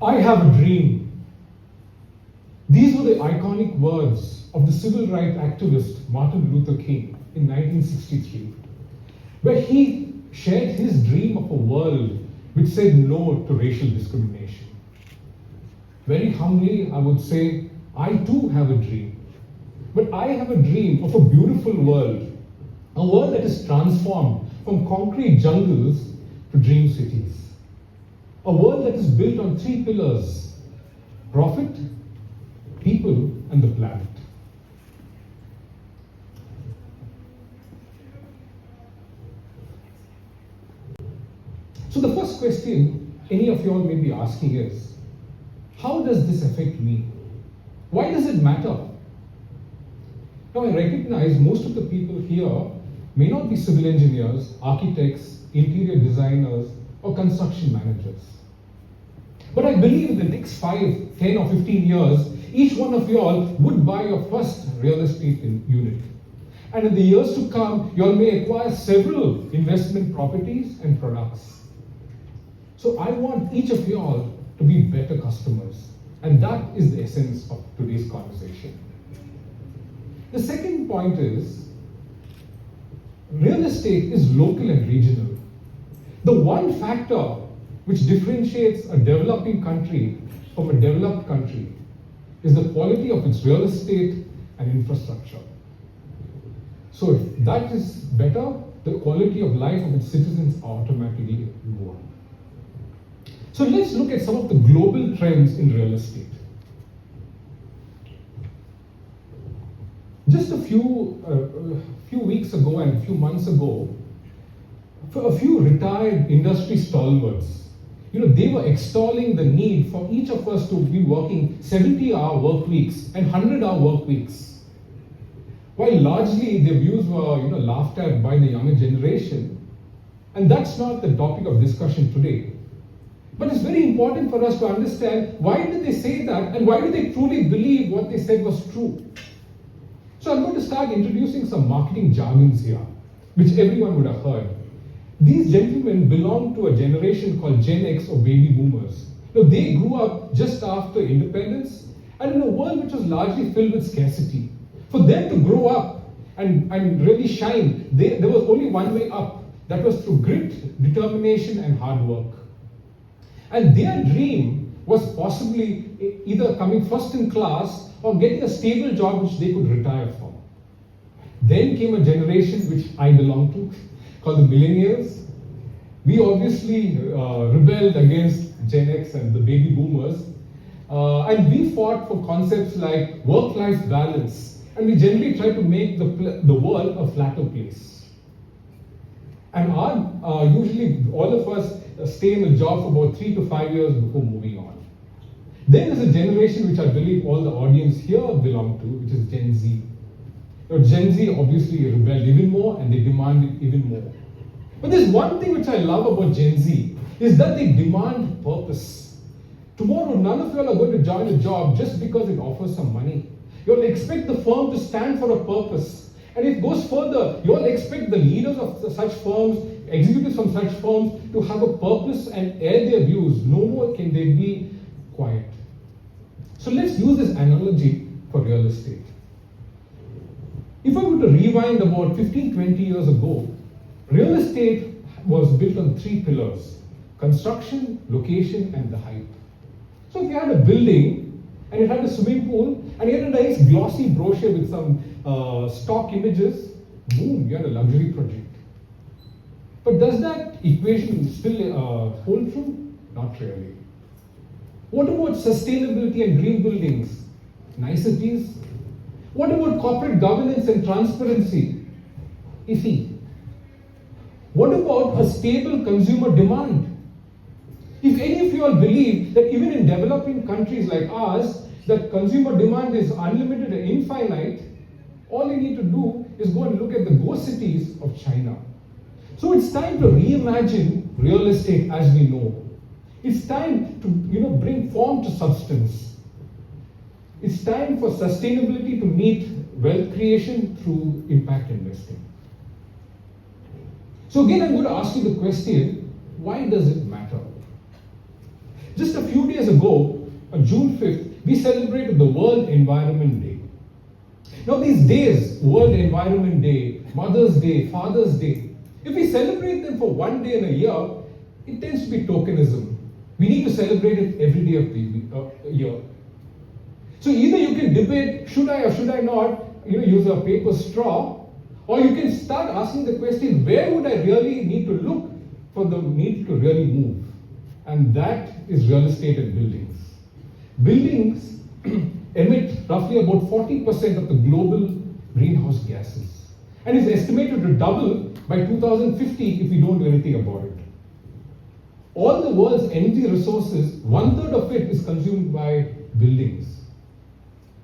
I have a dream. These were the iconic words of the civil rights activist Martin Luther King in 1963, where he shared his dream of a world which said no to racial discrimination. Very humbly, I would say, I too have a dream. But I have a dream of a beautiful world, a world that is transformed from concrete jungles to dream cities. A world that is built on three pillars: profit, people, and the planet. So the first question any of you all may be asking is, how does this affect me? Why does it matter? Now I recognize most of the people here may not be civil engineers, architects, interior designers, or construction managers. But I believe in the next 5, 10 or 15 years, each one of you all would buy your first real estate unit. And in the years to come, you all may acquire several investment properties and products. So I want each of you all to be better customers. And that is the essence of today's conversation. The second point is, real estate is local and regional. The one factor which differentiates a developing country from a developed country is the quality of its real estate and infrastructure. So if that is better, the quality of life of its citizens automatically go up. So let's look at some of the global trends in real estate. Just a few weeks ago and a few months ago, a few retired industry stalwarts, they were extolling the need for each of us to be working 70-hour work weeks and 100-hour work weeks. While largely their views were laughed at by the younger generation, and that's not the topic of discussion today. But it's very important for us to understand, why did they say that, and why do they truly believe what they said was true? So I'm going to start introducing some marketing jargons here, which everyone would have heard. These gentlemen belong to a generation called Gen X or baby boomers. They grew up just after independence and in a world which was largely filled with scarcity. For them to grow up and really shine, there was only one way up. That was through grit, determination, and hard work. And their dream was possibly either coming first in class or getting a stable job which they could retire from. Then came a generation which I belong to, called the millennials. We obviously rebelled against Gen X and the baby boomers. And we fought for concepts like work-life balance. And we generally tried to make the world a flatter place. And usually all of us stay in the job for about 3 to 5 years before moving on. Then there's a generation which I believe all the audience here belong to, which is Gen Z. Gen Z obviously rebelled even more and they demanded even more. But there's one thing which I love about Gen Z, is that they demand purpose. Tomorrow, none of you all are going to join a job just because it offers some money. You'll expect the firm to stand for a purpose. And it goes further. You'll expect the leaders of such firms, executives from such firms, to have a purpose and air their views. No more can they be quiet. So let's use this analogy for real estate. If I were to rewind about 15, 20 years ago, real estate was built on 3 pillars: construction, location, and the hype. So if you had a building and it had a swimming pool and you had a nice glossy brochure with some stock images, boom, you had a luxury project. But does that equation still hold true? Not really. What about sustainability and green buildings? Niceties. What about corporate governance and transparency? Iffy. What about a stable consumer demand? If any of you all believe that even in developing countries like ours, that consumer demand is unlimited and infinite, all you need to do is go and look at the ghost cities of China. So it's time to reimagine real estate as we know. It's time to bring form to substance. It's time for sustainability to meet wealth creation through impact investing. So again, I'm going to ask you the question, why does it matter? Just a few days ago, on June 5th, we celebrated the World Environment Day. Now these days, World Environment Day, Mother's Day, Father's Day, if we celebrate them for one day in a year, it tends to be tokenism. We need to celebrate it every day of the year. So either you can debate, should I or should I not, use a paper straw, or you can start asking the question, where would I really need to look for the need to really move? And that is real estate and buildings. Buildings emit roughly about 40% of the global greenhouse gases, and is estimated to double by 2050 if we don't do anything about it. All the world's energy resources, 1/3 of it is consumed by buildings.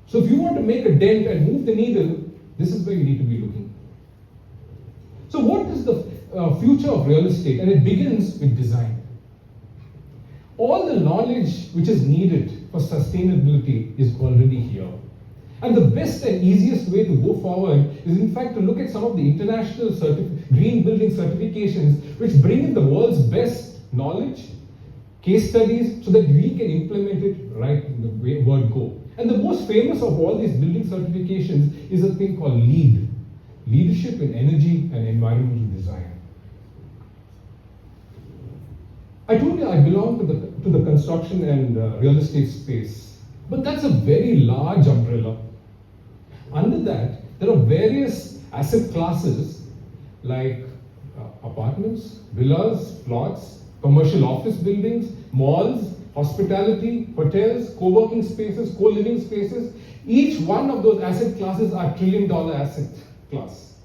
So if you want to make a dent and move the needle, this is where you need to be looking. So what is the future of real estate? And it begins with design. All the knowledge which is needed for sustainability is already here. And the best and easiest way to go forward is in fact to look at some of the international green building certifications which bring in the world's best knowledge, case studies, so that we can implement it right in the way word go. And the most famous of all these building certifications is a thing called LEED, Leadership in Energy and Environmental Design. I told you I belong to the construction and real estate space, but that's a very large umbrella. Under that, there are various asset classes like apartments, villas, plots, commercial office buildings, malls, hospitality, hotels, co-working spaces, co-living spaces. Each one of those asset classes are trillion-dollar asset class.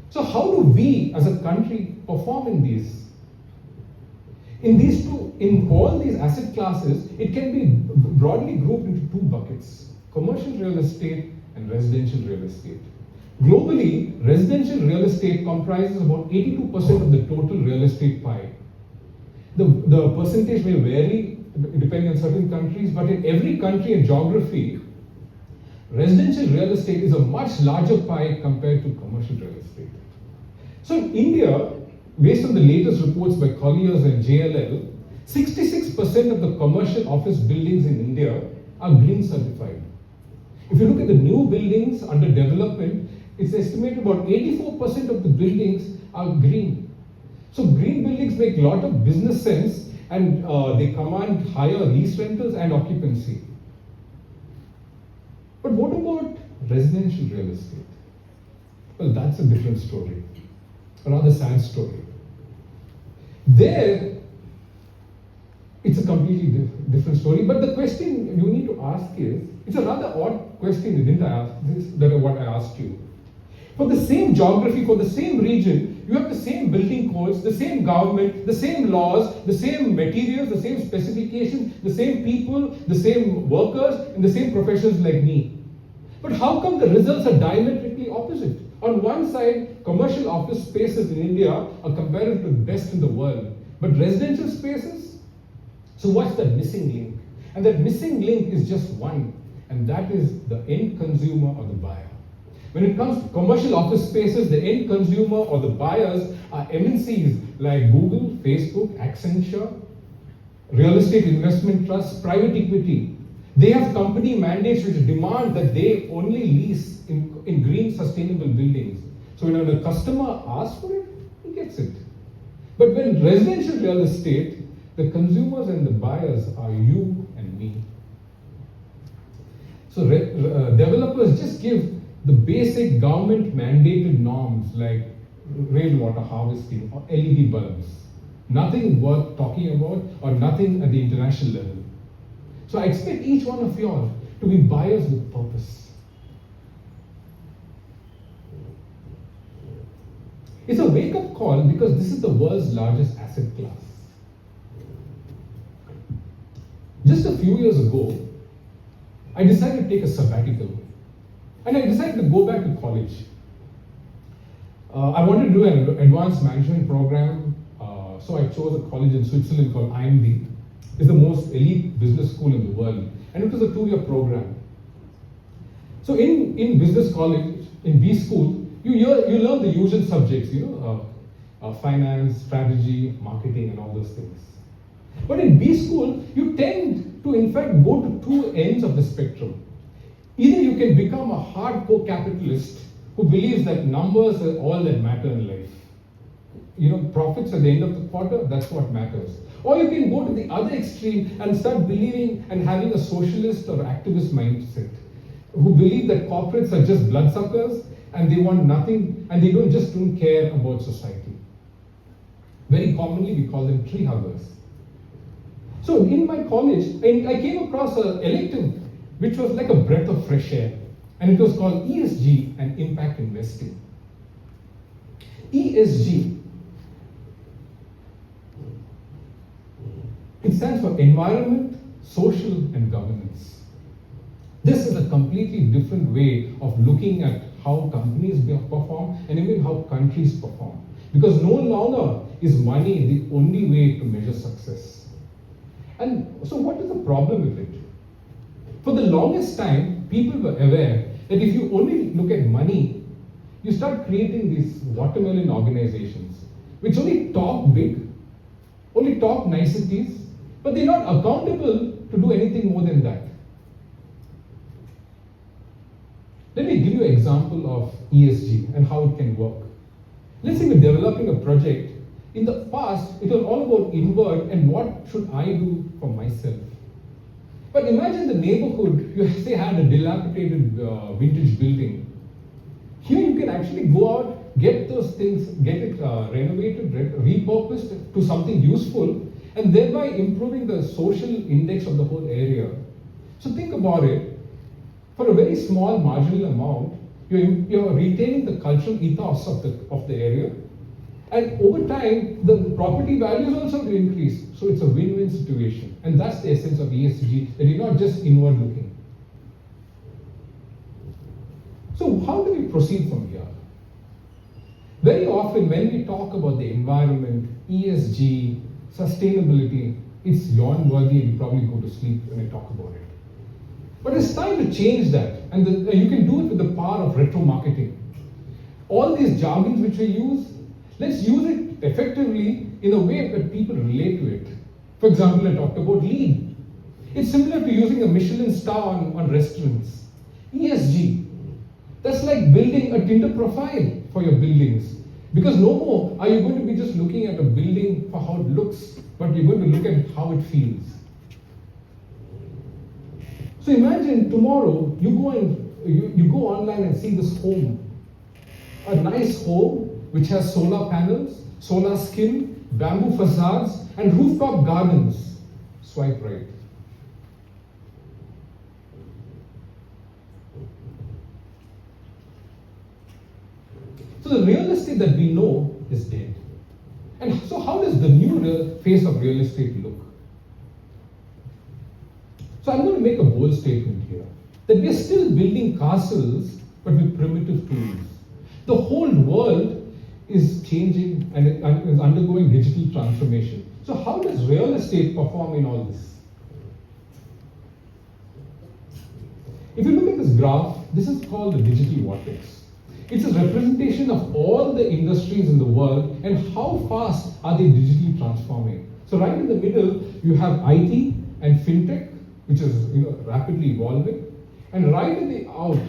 So how do we as a country perform in these? In all these asset classes, it can be broadly grouped into two buckets: commercial real estate and residential real estate. Globally, residential real estate comprises about 82% of the total real estate pie. The percentage may vary depending on certain countries, but in every country and geography, residential real estate is a much larger pie compared to commercial real estate. So in India, based on the latest reports by Colliers and JLL, 66% of the commercial office buildings in India are green certified. If you look at the new buildings under development, it's estimated about 84% of the buildings are green. So green buildings make a lot of business sense, and they command higher lease rentals and occupancy. But what about residential real estate? Well, that's a different story, a rather sad story. There, it's a completely different story, but the question you need to ask is, it's a rather odd question, didn't I ask this, that is what I asked you. For the same geography, for the same region, you have the same building codes, the same government, the same laws, the same materials, the same specifications, the same people, the same workers, and the same professions like me. But how come the results are diametrically opposite? On one side, commercial office spaces in India are comparatively the best in the world, but residential spaces? So what's that missing link? And that missing link is just one, and that is the end consumer or the buyer. When it comes to commercial office spaces, the end consumer or the buyers are MNCs like Google, Facebook, Accenture, real estate investment trusts, private equity. They have company mandates which demand that they only lease in green sustainable buildings. So when a customer asks for it, he gets it. But when residential real estate, the consumers and the buyers are you and me. So developers just give the basic government mandated norms like rainwater harvesting or LED bulbs. Nothing worth talking about or nothing at the international level. So I expect each one of you all to be buyers with purpose. It's a wake-up call because this is the world's largest asset class. Just a few years ago, I decided to take a sabbatical. And I decided to go back to college. I wanted to do an advanced management program, so I chose a college in Switzerland called IMD. It's the most elite business school in the world, and it was a 2-year program. So in business college, in B school, you learn the usual subjects, finance, strategy, marketing, and all those things. But in B school, you tend to in fact go to two ends of the spectrum. Either you can become a hardcore capitalist who believes that numbers are all that matter in life. Profits at the end of the quarter, that's what matters. Or you can go to the other extreme and start believing and having a socialist or activist mindset, who believe that corporates are just bloodsuckers and they want nothing and they don't care about society. Very commonly we call them tree huggers. So in my college, I came across an elective which was like a breath of fresh air, and it was called ESG and Impact Investing. ESG, it stands for Environment, Social and Governance. This is a completely different way of looking at how companies perform and even how countries perform. Because no longer is money the only way to measure success. And so what is the problem with it? For the longest time, people were aware that if you only look at money, you start creating these watermelon organizations which only talk big, only talk niceties, but they're not accountable to do anything more than that. Let me give you an example of ESG and how it can work. Let's say we're developing a project. In the past, it was all about inward and what should I do for myself. But imagine the neighborhood, you say had a dilapidated vintage building. Here you can actually go out, get those things, get it renovated, repurposed to something useful, and thereby improving the social index of the whole area. So think about it. For a very small marginal amount, you're retaining the cultural ethos of the area, and over time, the property values also will increase. So it's a win-win situation. And that's the essence of ESG, that you're not just inward looking. So how do we proceed from here? Very often when we talk about the environment, ESG, sustainability, it's yawn worthy and you probably go to sleep when I talk about it. But it's time to change that. And you can do it with the power of retro marketing. All these jargons which we use, let's use it effectively in a way that people relate to it. For example, I talked about LEED. It's similar to using a Michelin star on restaurants. ESG, that's like building a Tinder profile for your buildings. Because no more are you going to be just looking at a building for how it looks, but you're going to look at how it feels. So imagine tomorrow you go online and see this home. A nice home which has solar panels, solar skin, bamboo facades, and rooftop gardens. Swipe right. So the real estate that we know is dead. And so how does the new face of real estate look? So I'm going to make a bold statement here, that we are still building castles, but with primitive tools. The whole world is changing and is undergoing digital transformation. So how does real estate perform in all this? If you look at this graph, this is called the digital vortex. It's a representation of all the industries in the world and how fast are they digitally transforming. So right in the middle, you have IT and fintech, which is rapidly evolving. And right in the out,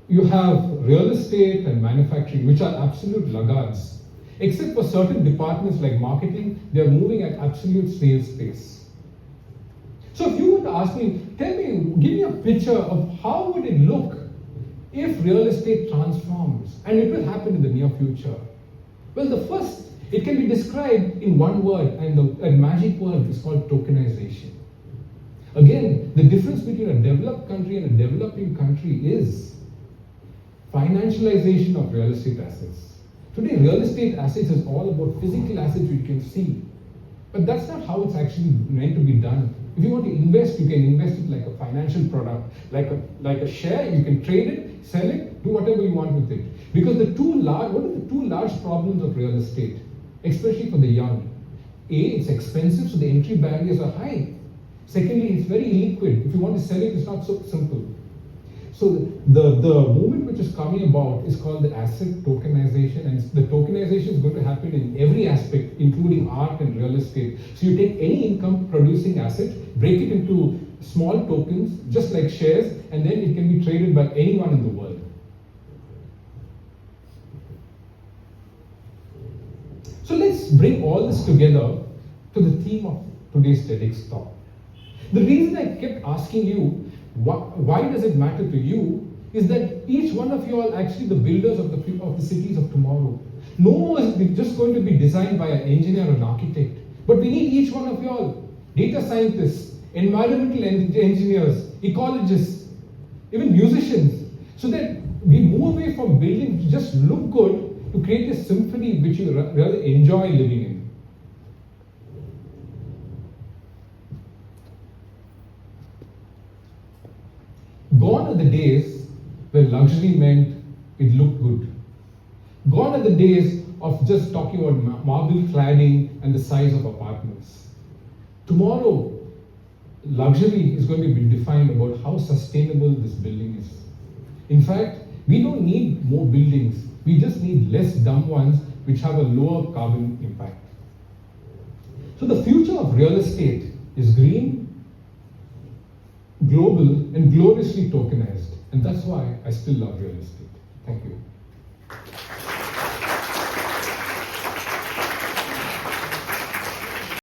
you have real estate and manufacturing, which are absolute laggards. Except for certain departments like marketing, they are moving at absolute snail's pace. So if you were to ask me, give me a picture of how would it look if real estate transforms, and it will happen in the near future. Well, the first, it can be described in one word, and the magic word is called tokenization. Again, the difference between a developed country and a developing country is financialization of real estate assets. Today, real estate assets is all about physical assets you can see. But that's not how it's actually meant to be done. If you want to invest, you can invest it like a financial product, like a share, you can trade it, sell it, do whatever you want with it. Because what are the two large problems of real estate, especially for the young? A, it's expensive, so the entry barriers are high. Secondly, it's very illiquid. If you want to sell it, it's not so simple. So the movement which is coming about is called the asset tokenization, and the tokenization is going to happen in every aspect, including art and real estate. So you take any income producing asset, break it into small tokens, just like shares, and then it can be traded by anyone in the world. So let's bring all this together to the theme of today's TEDx talk. The reason I kept asking you, why does it matter to you, is that each one of you are actually the builders of the cities of tomorrow. No more is just going to be designed by an engineer or an architect, but we need each one of you all, data scientists, environmental engineers, ecologists, even musicians, so that we move away from building to just look good to create a symphony which you really enjoy living in. Gone are the days where luxury meant it looked good. Gone are the days of just talking about marble cladding and the size of apartments. Tomorrow, luxury is going to be defined about how sustainable this building is. In fact, we don't need more buildings. We just need less dumb ones which have a lower carbon impact. So the future of real estate is green, global, and gloriously tokenized. And that's why I still love real estate. Thank you.